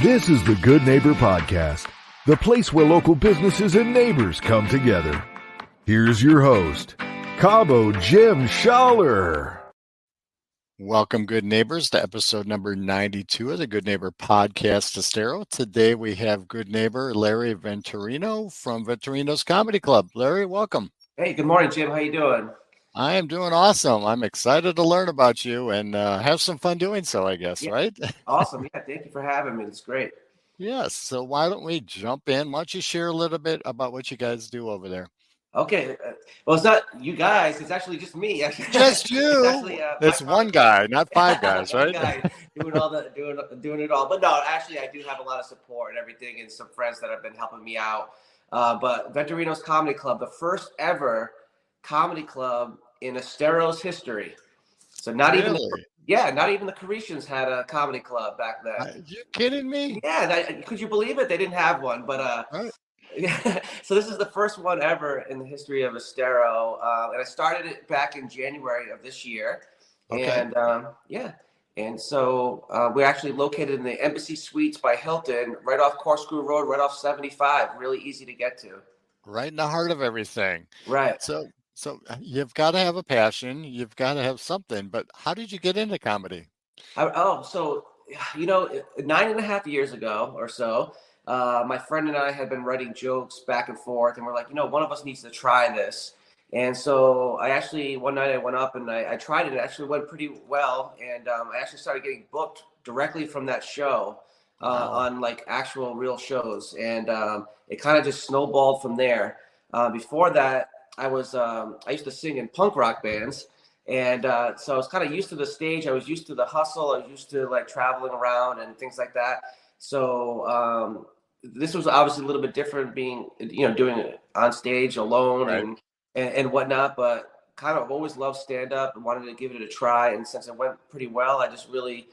This is the Good Neighbor Podcast, the place where local businesses and neighbors come together. Here's your host, Cabo Jim Schaller. Welcome, good neighbors, to episode number 92 of the Good Neighbor Podcast, Estero. Today we have good neighbor Larry Venturino from Venturino's Comedy Club. Larry, welcome. Hey, good morning, Jim. How you doing? I am doing awesome. I'm excited to learn about you and have some fun doing so, I guess, right? Awesome. Yeah, thank you for having me. It's great. Yes. So why don't we jump in? Why don't you share a little bit about what you guys do over there? Okay. Well, it's not you guys. It's actually just me. Just you. It's one guy, not five guys, right? Guy doing it all. But no, actually, I do have a lot of support and everything, and some friends that have been helping me out. But Venturino's Comedy Club, the first ever comedy club in Estero's history. So not even the Caretians had a comedy club back then. Are you kidding me? Yeah, could you believe it? They didn't have one, but so this is the first one ever in the history of Estero, and I started it back in January of this year. Okay. And so we're actually located in the Embassy Suites by Hilton, right off Corkscrew Road, right off 75. Really easy to get to. Right in the heart of everything. Right. So you've got to have a passion. You've got to have something. But how did you get into comedy? 9.5 years ago or so, my friend and I had been writing jokes back and forth, and we're like, one of us needs to try this. And so one night I went up and I tried it. It actually went pretty well. And I actually started getting booked directly from that show on like actual real shows. And it kind of just snowballed from there. Before that, I used to sing in punk rock bands. And so I was kind of used to the stage. I was used to the hustle. I was used to like traveling around and things like that. So this was obviously a little bit different being, doing it on stage alone, right, and whatnot, but kind of always loved stand-up and wanted to give it a try. And since it went pretty well, I just really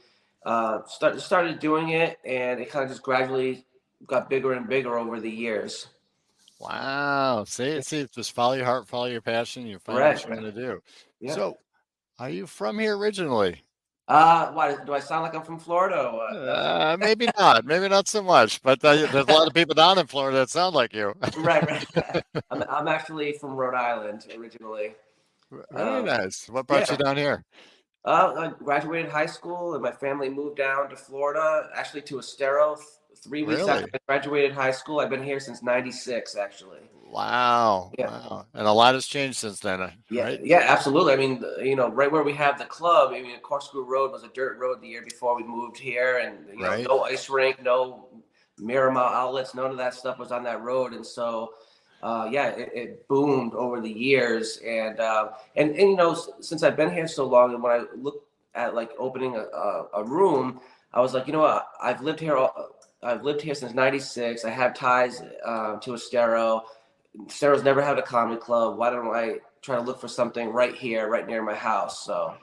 started doing it, and it kind of just gradually got bigger and bigger over the years. Wow. See, just follow your heart, follow your passion, you find what you want to do. Yeah. So are you from here originally? Why do I sound like I'm from Florida? Maybe not so much, but there's a lot of people down in Florida that sound like you. Right. I'm actually from Rhode Island originally. Very nice. What brought you down here? I graduated high school and my family moved down to Florida, actually to Estero 3 weeks after I graduated high school. I've been here since 96, actually. Wow. Yeah. Wow. And a lot has changed since then, right? Yeah, absolutely. I mean, right where we have the club, Corkscrew Road was a dirt road the year before we moved here, and no ice rink, no Miramar outlets, none of that stuff was on that road. And so, it boomed over the years. And since I've been here so long, and when I look at like opening a room, I was like, I've lived here since 96. I have ties to Estero. Estero's never had a comedy club. Why don't I try to look for something right here, right near my house? So,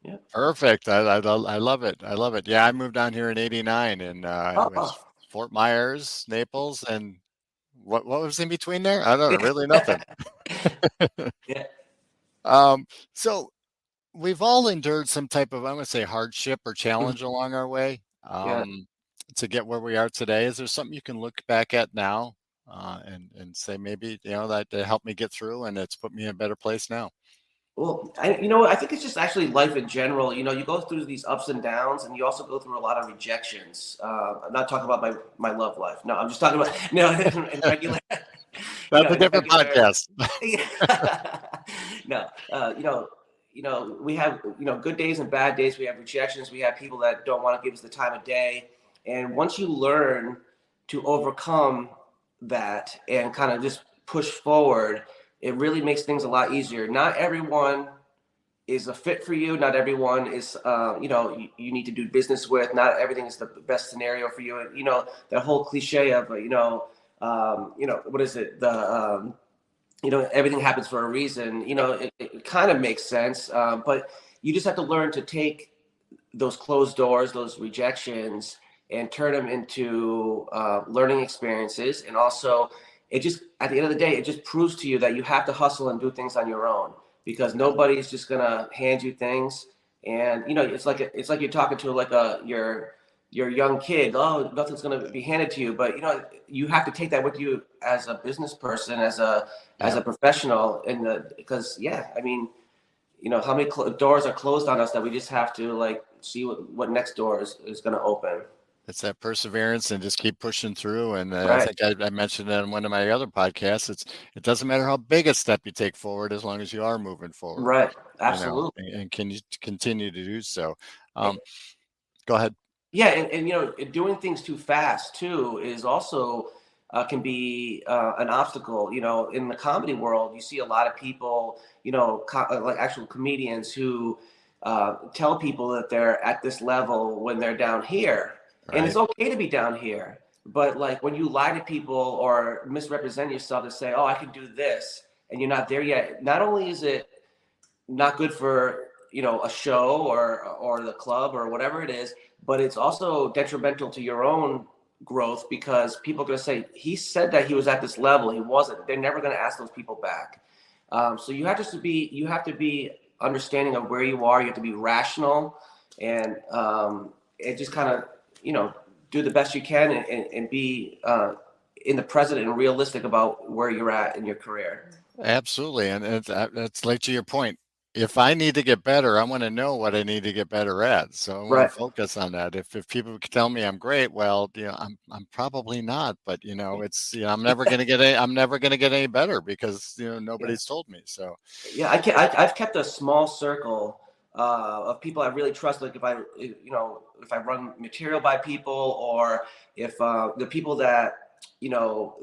yeah. Perfect. I love it. I love it. Yeah, I moved down here in '89, and it was Fort Myers, Naples, and what was in between there? I don't know. Really nothing. Yeah. So we've all endured some type of, I'm going to say, hardship or challenge along our way to get where we are today. Is there something you can look back at now and say maybe that helped me get through and it's put me in a better place now? Well, I think it's just actually life in general. You go through these ups and downs, and you also go through a lot of rejections. I'm not talking about my love life. No, I'm just talking about in regular. That's a different podcast. No, we have good days and bad days. We have rejections. We have people that don't want to give us the time of day. And once you learn to overcome that and kind of just push forward, it really makes things a lot easier. Not everyone is a fit for you. Not everyone is, you need to do business with. Not everything is the best scenario for you. And, that whole cliche of, what is it? Everything happens for a reason. It kind of makes sense. But you just have to learn to take those closed doors, those rejections, and turn them into learning experiences. And also, it just, at the end of the day, it just proves to you that you have to hustle and do things on your own, because nobody's just gonna hand you things. And it's like you're talking to your you're a young kid, oh, nothing's going to be handed to you. But, you know, you have to take that with you as a business person, as a professional. Because, yeah, I mean, you know, how many doors are closed on us that we just have to like see what next door is going to open. It's that perseverance and just keep pushing through. And I Right. think I mentioned it in one of my other podcasts. It doesn't matter how big a step you take forward, as long as you are moving forward, Right. you know, Absolutely. and can you continue to do so. Go ahead. Yeah, and you know, doing things too fast too is also can be an obstacle. You know, in the comedy world, you see a lot of people, you know, like actual comedians who tell people that they're at this level when they're down here, and it's Right. okay to be down here. But like when you lie to people or misrepresent yourself to say, "Oh, I can do this," and you're not there yet, not only is it not good for, you know, a show or the club or whatever it is, but it's also detrimental to your own growth, because people are going to say he said that he was at this level, he wasn't. They're never going to ask those people back. So you have to be understanding of where you are. You have to be rational, and just kind of, you know, do the best you can, and be in the present and realistic about where you're at in your career. Absolutely. And it's like, to your point, if I need to get better, I want to know what I need to get better at. So I want Right. to focus on that. If people can tell me I'm great, well, you know, I'm probably not, but you know, it's, you know, I'm never going to get any better because, you know, Yeah. nobody's told me. So Yeah, I've kept a small circle of people I really trust. Like you know, if I run material by people, or if the people that you know,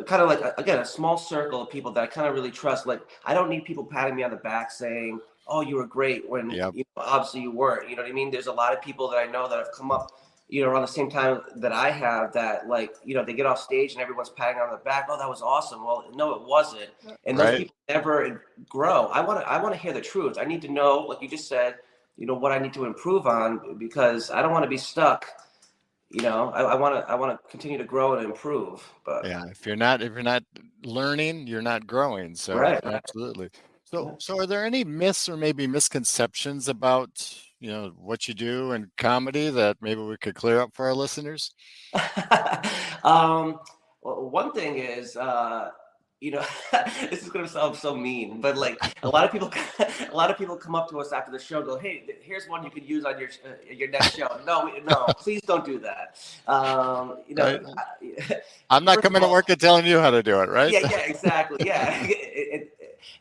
kind of like again, a small circle of people that I kind of really trust. Like I don't need people patting me on the back saying, "Oh, you were great," when yeah, you know, obviously you weren't. You know what I mean? There's a lot of people that I know that have come up, you know, around the same time that I have, that like, you know, they get off stage and everyone's patting on the back. Oh, that was awesome. Well, no, it wasn't. And those right. people never grow. I want to hear the truth. I need to know, like you just said, you know, what I need to improve on, because I don't want to be stuck. You know, I want to continue to grow and improve. But Yeah. If you're not learning, you're not growing. So right, absolutely. So, right. so are there any myths or maybe misconceptions about, you know, what you do in comedy that maybe we could clear up for our listeners? Well, one thing is, you know, this is going to sound so mean, but like a lot of people, a lot of people come up to us after the show, and go, "Hey, here's one you could use on your next show." No, no, please don't do that. You know, Right. I'm not first of coming to all, work and telling you how to do it, right? yeah, exactly, yeah.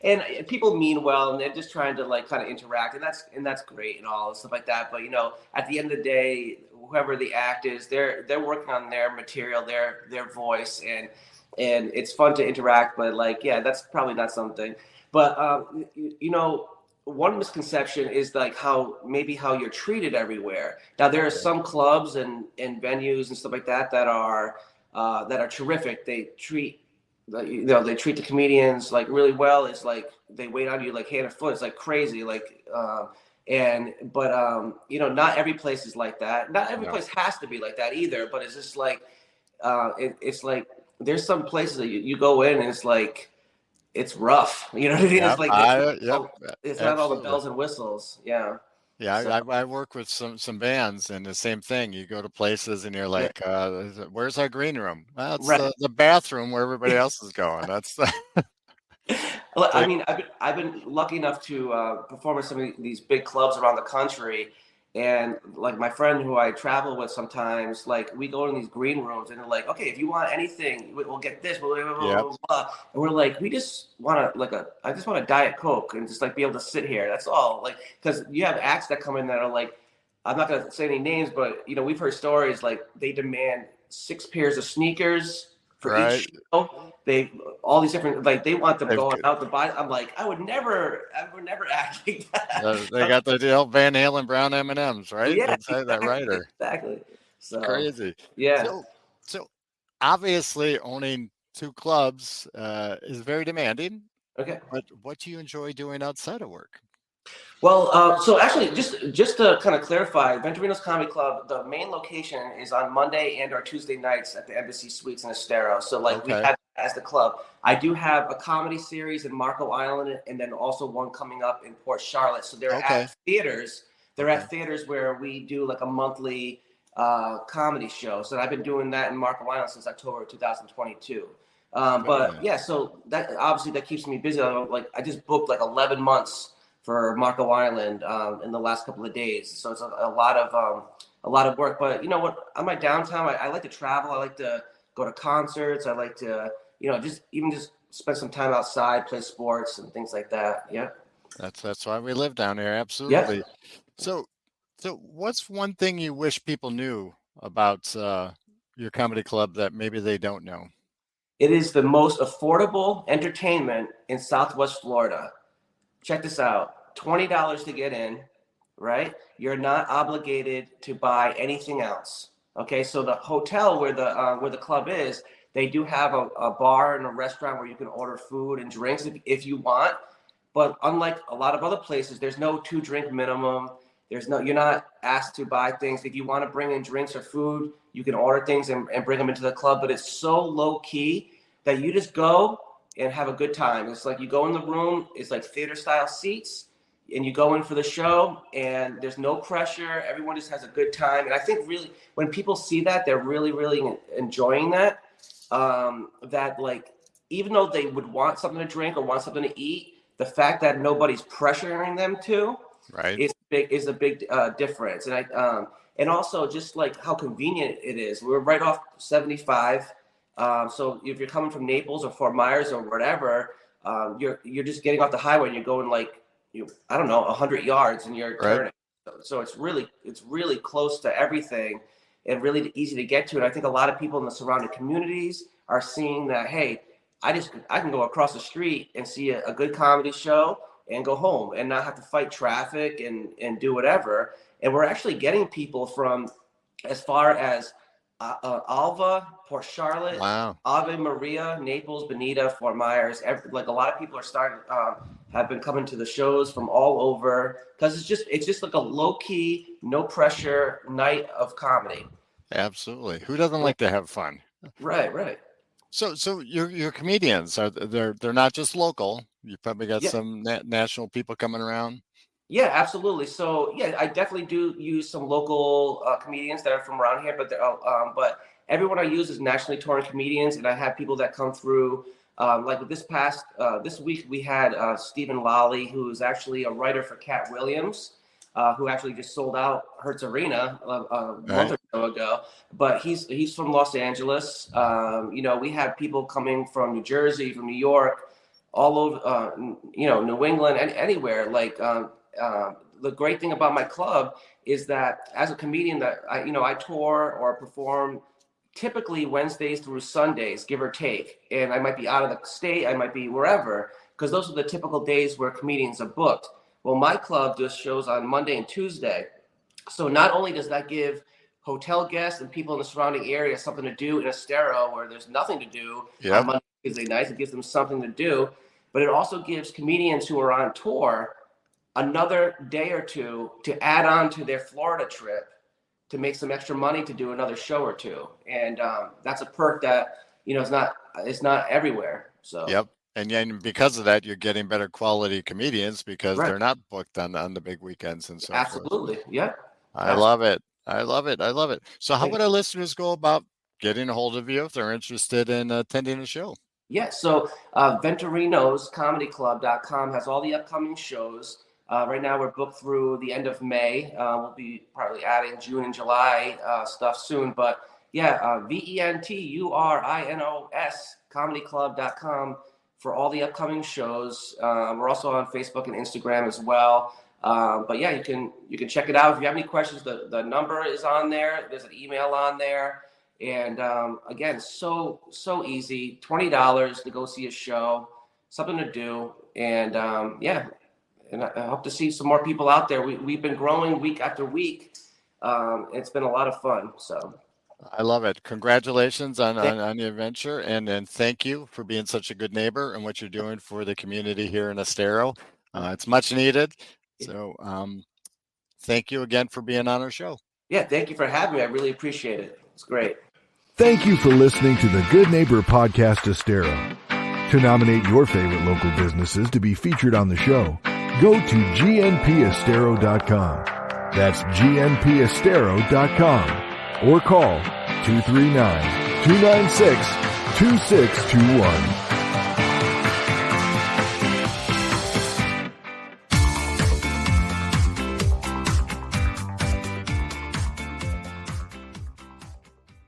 And people mean well, and they're just trying to like kind of interact, and that's great and all and stuff like that. But you know, at the end of the day, whoever the act is, they're working on their material, their voice, and it's fun to interact. But like, yeah, that's probably not something. But you know, one misconception is like how you're treated everywhere. Now there are some clubs and venues and stuff like that are terrific. They treat, you know, they treat the comedians like really well. It's like they wait on you like hand and foot. It's like crazy. Like you know, not every place is like that. Not every No. place has to be like that either. But it's just like it's like there's some places that you go in and it's like it's rough. You know what I mean? It's Yep. like Yep. it's not all the Absolutely. bells and whistles. Yeah. Yeah. So I work with some bands, and the same thing. You go to places and you're yeah. like, where's our green room? Well, it's Right. the bathroom where everybody else is going. That's Well, I like, mean, I've been lucky enough to perform in some of these big clubs around the country, and like my friend who I travel with sometimes, like we go in these green rooms, and they're like, okay, if you want anything, we'll get this, blah, blah, blah, yep. blah, blah. And we're like, we just want to I just want a Diet Coke and just like be able to sit here. That's all. Like, because you have acts that come in that are like, I'm not gonna say any names, but you know, we've heard stories like they demand 6 pairs of sneakers for Right. each show. They all these different, like they want them They've going out to buy. I'm like, I would never act like they that. got the old Van Halen brown M&Ms, right? Yeah, Inside that exactly, writer. exactly. It's So crazy. yeah, So obviously owning two clubs is very demanding, okay. but what do you enjoy doing outside of work? Well, so actually, just to kind of clarify, Venturino's Comedy Club, the main location is on Monday and or Tuesday nights at the Embassy Suites in Estero. So like we Okay. have as the club. I do have a comedy series in Marco Island, and then also one coming up in Port Charlotte. So they're Okay. at theaters. They're Okay. at theaters where we do like a monthly comedy show. So I've been doing that in Marco Island since October 2022. But yeah, so that obviously that keeps me busy. I just booked like 11 months for Marco Island in the last couple of days. So it's a lot of work. But you know what? On my downtime, I like to travel. I like to go to concerts. I like to, just spend some time outside, play sports and things like that. Yeah. That's why we live down here. Absolutely. Yeah. So what's one thing you wish people knew about your comedy club that maybe they don't know? It is the most affordable entertainment in Southwest Florida. Check this out. $20 to get in, right? You're not obligated to buy anything else. Okay, so the hotel where the club is, they do have a bar and a restaurant where you can order food and drinks if you want. But unlike a lot of other places, there's no 2-drink minimum. You're not asked to buy things. If you want to bring in drinks or food, you can order things and bring them into the club. But it's so low key that you just go and have a good time. It's like you go in the room, it's like theater style seats, and you go in for the show and there's no pressure. Everyone just has a good time. And I think really when people see that, they're really, really enjoying that. That like, even though they would want something to drink or want something to eat, the fact that nobody's pressuring them to is a big difference. And and also just like how convenient it is. We're right off 75. So if you're coming from Naples or Fort Myers or whatever, you're just getting off the highway and you're going like, 100 yards and you're turning. So it's really close to everything and really easy to get to. And I think a lot of people in the surrounding communities are seeing that, hey, I can go across the street and see a good comedy show and go home and not have to fight traffic and do whatever. And we're actually getting people from as far as Alva, Port Charlotte, wow, Ave Maria, Naples, Bonita, Fort Myers. Like a lot of people are have been coming to the shows from all over because it's just like a low key, no pressure night of comedy. Absolutely. Who doesn't like to have fun? Right. So your comedians they're not just local. You probably got some national people coming around. Yeah, absolutely. So yeah, I definitely do use some local comedians that are from around here, but everyone I use is nationally touring comedians, and I have people that come through. Like this week we had Stephen Lally, who's actually a writer for Cat Williams, who actually just sold out Hertz Arena a month or so ago. But he's from Los Angeles. We have people coming from New Jersey, from New York, all over, New England, and anywhere. Like the great thing about my club is that as a comedian that I tour or perform typically Wednesdays through Sundays, give or take. And I might be out of the state, I might be wherever, because those are the typical days where comedians are booked. Well, my club does shows on Monday and Tuesday. So not only does that give hotel guests and people in the surrounding area something to do in Estero where there's nothing to do on Monday and Tuesday nights, it gives them something to do, but it also gives comedians who are on tour another day or two to add on to their Florida trip to make some extra money to do another show or two. And that's a perk that, it's not everywhere. So. Yep. And because of that, you're getting better quality comedians because they're not booked on the big weekends and so Absolutely. forth. Yeah. I love it. So how would our listeners go about getting a hold of you if they're interested in attending a show? Yeah. So Venturino's comedyclub.com has all the upcoming shows. Right now we're booked through the end of May. We'll be probably adding June and July stuff soon. But yeah, VENTURINOS comedyclub.com for all the upcoming shows. We're also on Facebook and Instagram as well. But yeah, you can check it out. If you have any questions, the number is on there. There's an email on there. And again, so easy. $20 to go see a show, something to do. And and I hope to see some more people out there. We've been growing week after week. It's been a lot of fun. So I love it. Congratulations on your venture, and thank you for being such a good neighbor and what you're doing for the community here in Estero. It's much needed. So thank you again for being on our show. Yeah, thank you for having me. I really appreciate it. It's great. Thank you for listening to the Good Neighbor Podcast Estero. To nominate your favorite local businesses to be featured on the show, go to gnpestero.com. That's gnpestero.com. or call 239-296-2621.